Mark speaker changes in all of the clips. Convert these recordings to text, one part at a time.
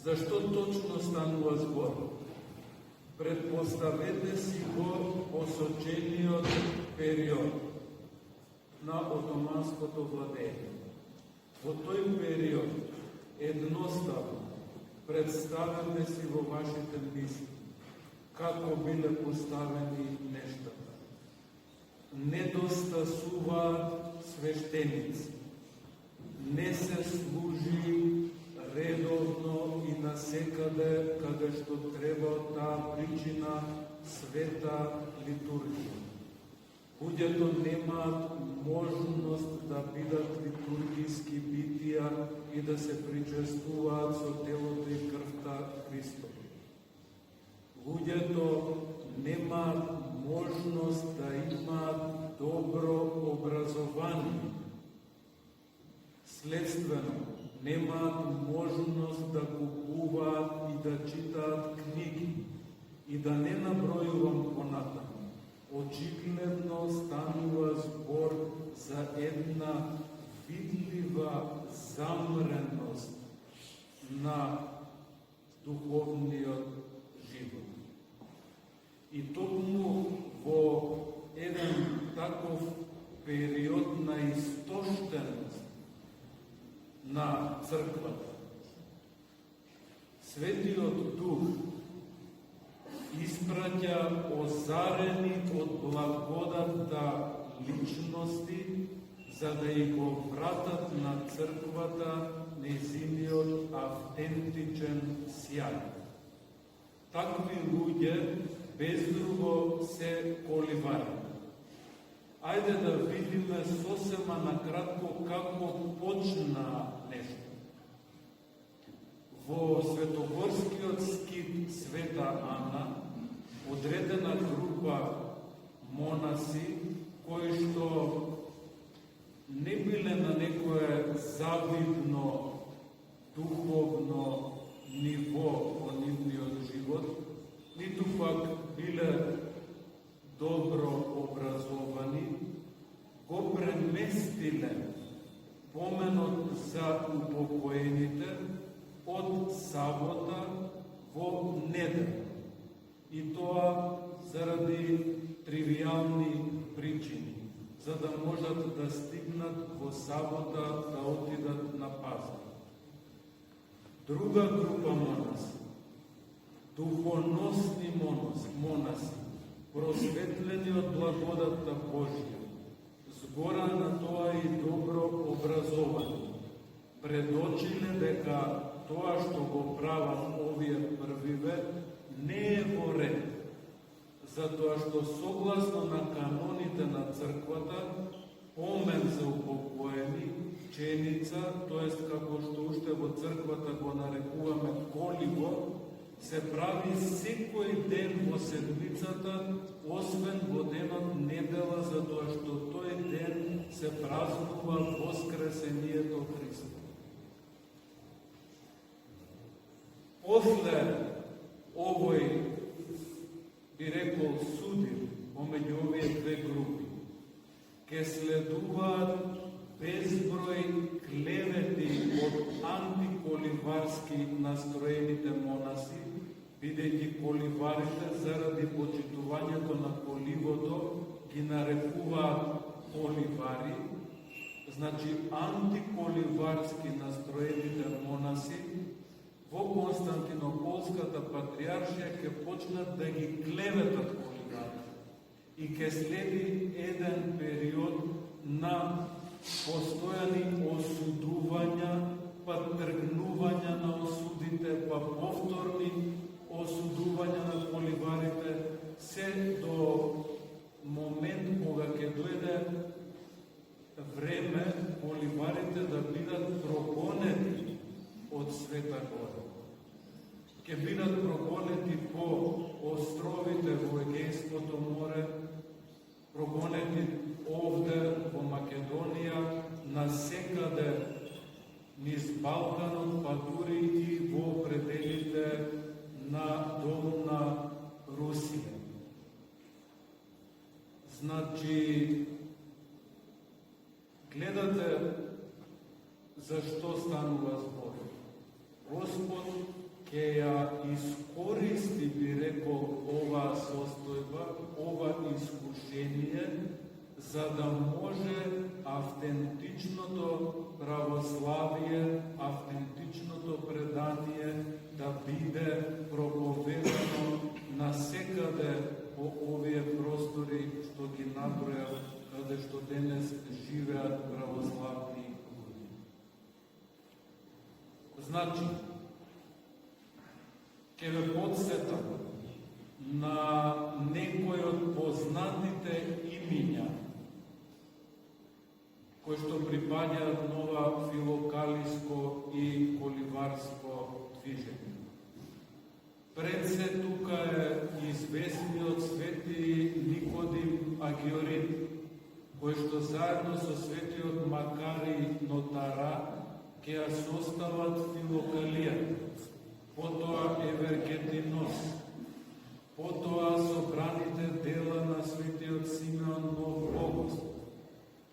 Speaker 1: Зашто точно станува збор? Предпоставете си го посочениот период на отоманското владење. Во тој период едноставно представете си во вашите мисли како биле поставени нештата. Недостасуваат свештеници, не се служи редовно и насекаде каде што треба од таа причина света литургија. Луѓето немаат можност да бидат литургиски битија и да се причестуваат со телото и крвта Христови. Луѓето немаат можност да имаат добро образование. Следствено, немаат можност да купуваат и да читаат книги и да не набројувам понатаму. Очигледно станува збор за една видлива замреност на духовниот живот. И токму во еден таков период на истоштеност на црквата, Светиот Дух испраќа озарени од благодатта личности за да ја го вратат на црквата нејзиниот автентичен сјај. Такви луѓе без друго се коливари. Ајде да видиме сосема накратко како почна нешто. Во светогорскиот скит Света Ана, одредена група монаси кои што не биле на некое завидно духовно ниво во нивниот живот, ниту пак биле добро образовани, го преместиле поменот за упокоените од сабота во неделя. И тоа заради тривијални причини, за да можат да стигнат во сабота да отидат на пазар. Друга група монаси, духоносни монаси, просветлени од благодатта Божја, згора на тоа и добро образовани, предочиле дека тоа што го прават овие првиве не е во ред, затоа што согласно на каноните на црквата, помен за упокоени, ченица, тоест како што уште во црквата го нарекуваме коливо, се прави секој ден во седмицата, освен во денот недела, затоа што тој ден се празнува воскресението Христа. После овој, би рекол, судир помеѓу овие две групи, ке следуваат безброј клевети од антиколиварски настроените монаси, бидејќи коливарите заради почитувањето на коливото ги нарекуваат коливари, значи антиколиварски настроените монаси во Константинополската патриаршија ќе почнат да ги клеветат коливарите и ќе следи еден период на постојани осудувања, па тргнувања на осудите, па повторни осудувања на коливарите, се до момент кога ќе дојде време коливарите да бидат прогонети од Света Гора. Ќе бидат прогонети по островите во Егејското море, прогонети овде во Македонија, насекаде низ Балканот, па дури и во пределите на Долна Русија. Значи, гледате зашто станува збор. Господ ќе ја искористи, би рекол, оваа состојба, ова искушение, за да може автентичното православие, автентичното предание да биде проповедано насекаде по овие простори што ги набројав, каде што денес живеат православни луѓе. Значи, ќе ве подсетам на некои од познатите имиња кои што припаѓаат на ова филокалиско и коливарско движење. Пред се тука е известниот свети Никодим Агиорит, кој што заедно со светиот Макари Нотара ќе ја состават филокалијата, потоа Евергетинос, потоа собраните дела на светиот Симеон Нов Богост,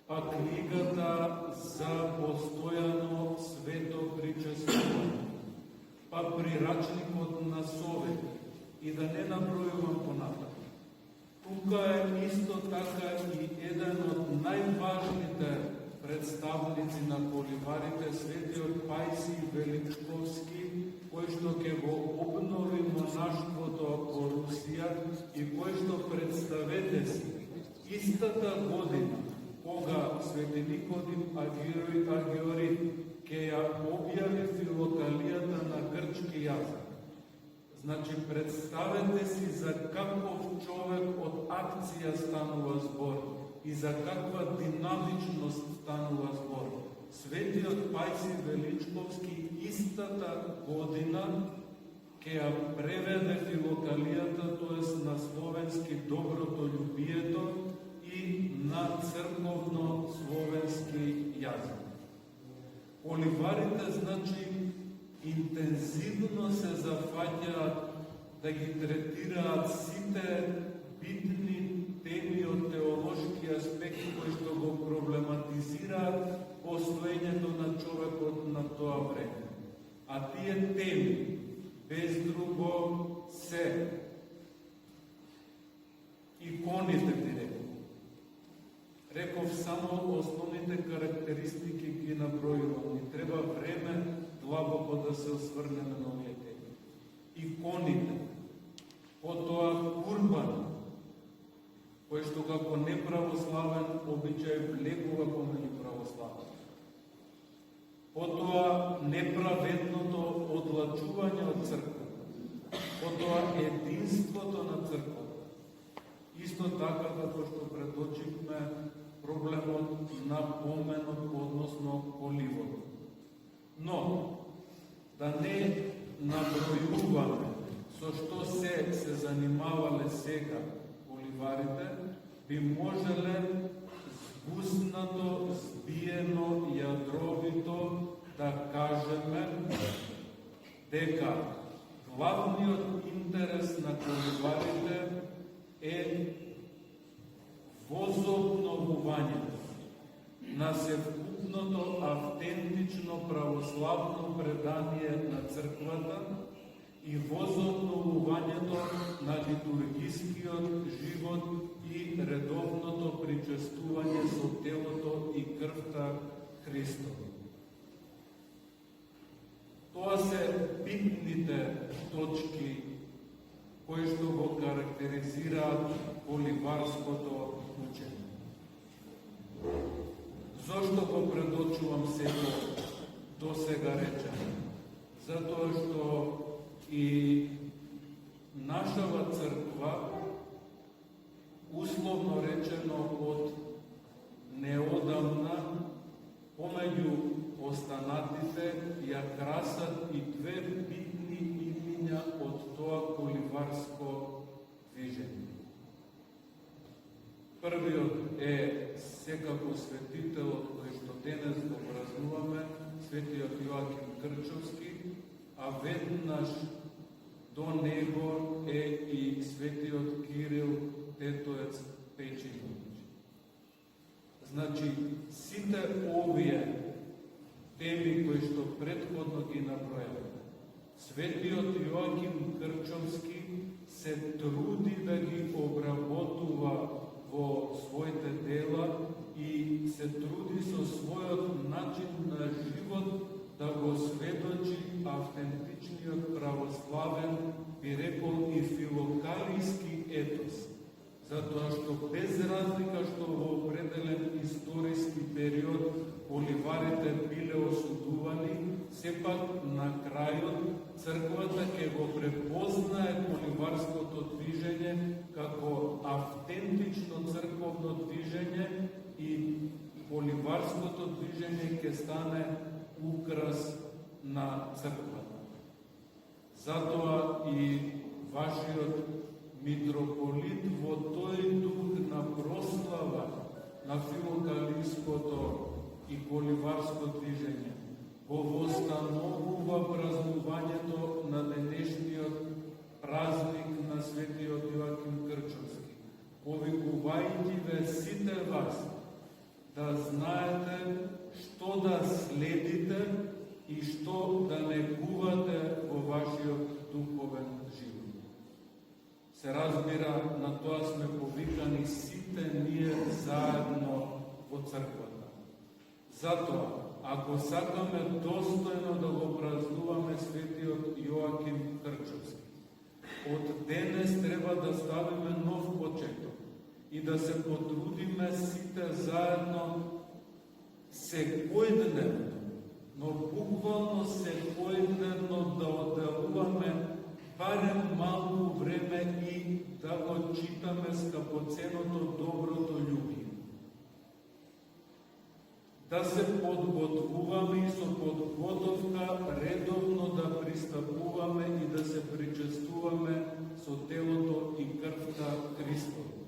Speaker 1: па книгата за постојано свето причествување, па прирачникот на совет, и да не набројувам понатаму. Тука е исто така и еден од најважните представници на коливарите, светиот Пајси Величковски, кој што ќе го обнови монаштвото во Русија и кој што, представете си, истата година кога свети Никодим Агиорит ќе ја објави филокалијата на грчки јазик. Значи, представете си за каков човек од акција станува збор и за каква динамичност станува збор. Светиот Пајси Величковски истата година ќе ја преведе филокалијата, тоест на словенски доброто љубието и на црковно словенски јазик. Коливарите, значи, интензивно се зафаќаат да ги третираат сите битни теми од теолошки аспект кои што го проблематизираат постоењето на човекот на тоа време. А тие теми, без друго, се иконите, би рекол. Реков само основните карактеристики ги набројувам. Ни треба време длабоко да се осврнеме на овие теми. Иконите, потоа курбан, кој што како неправославен обичај влегува помеѓу православен. Потоа неправедното одлачување од црквата. Потоа единството на црквата. Исто така како што предочивме проблемот на поменот, односно поливот. Но, да не набројуваме со што се занимавале сега поливарите, би можеле збуснато, збиено, јадровито да кажеме дека главниот интерес на поливарите е возобновувањето на севкупното автентично православно предание на црквата и возобновувањето на литургискиот живот и редовното причестување со телото и крвта Христови. Тоа се битните точки кои што го карактеризираат коливарското учење. Зошто го предочувам сето до сега речено? Затоа што и нашава црква, условно речено од неодамна, помеѓу останатите ја красат и две битни имиња од тоа коливарско движење. Првиот е секако светителот кој што денес го празнуваме, светиот Јоаким Крчовски, а веднаш до него е и светиот Кирил Тетоец Печинович. Значи, сите овие теми кои што претходно ги набројаме, Светиот Јоаким Крчовски се труди да ги обработува во своите дела и се труди со својот начин на живот да го сведочи автентичниот православен, би рекол и филокалијски етос. Затоа што без разлика што во определен историски период поливарите биле осудувани, сепак на крајот црквата ќе го препознае поливарското движење како автентично црковно движење и поливарското движење ќе стане украс на црквата. Затоа и вашиот митрополит во тој дух на прослава на филокалијското и поливарско движење го востановува празнувањето на денешниот празник на светиот Јоаким Крчовски, повикувајќи ве сите вас да знаете што да следите и што да негувате во вашиот духовен живот. Се разбира, на тоа сме повикани сите ние заедно во црквата. Затоа, ако сакаме достојно да го празнуваме светиот Јоаким Крчовски, од денес треба да ставиме нов почеток и да се потрудиме сите заедно секојдневно, но буквално секојдневно да одделуваме барем малку време и да го читаме скапоценото доброто љубие. Да се подготвуваме и со подготовка редовно да пристапуваме и да се причестуваме со телото и крвта Христово.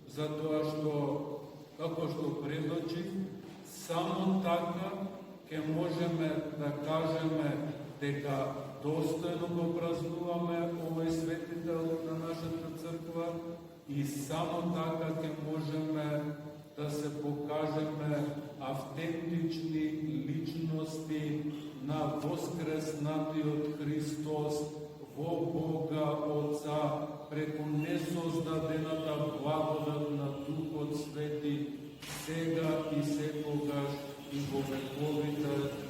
Speaker 1: Затоа што, како што предочив, само така ќе можеме да кажеме дека достојно го празнуваме овој светител на нашата црква и само така ќе можеме да се покажеме автентични личности на воскреснатиот Христос во Бога Отца преку несоздадената благодат на Духот Свети сега и секогаш и во вековите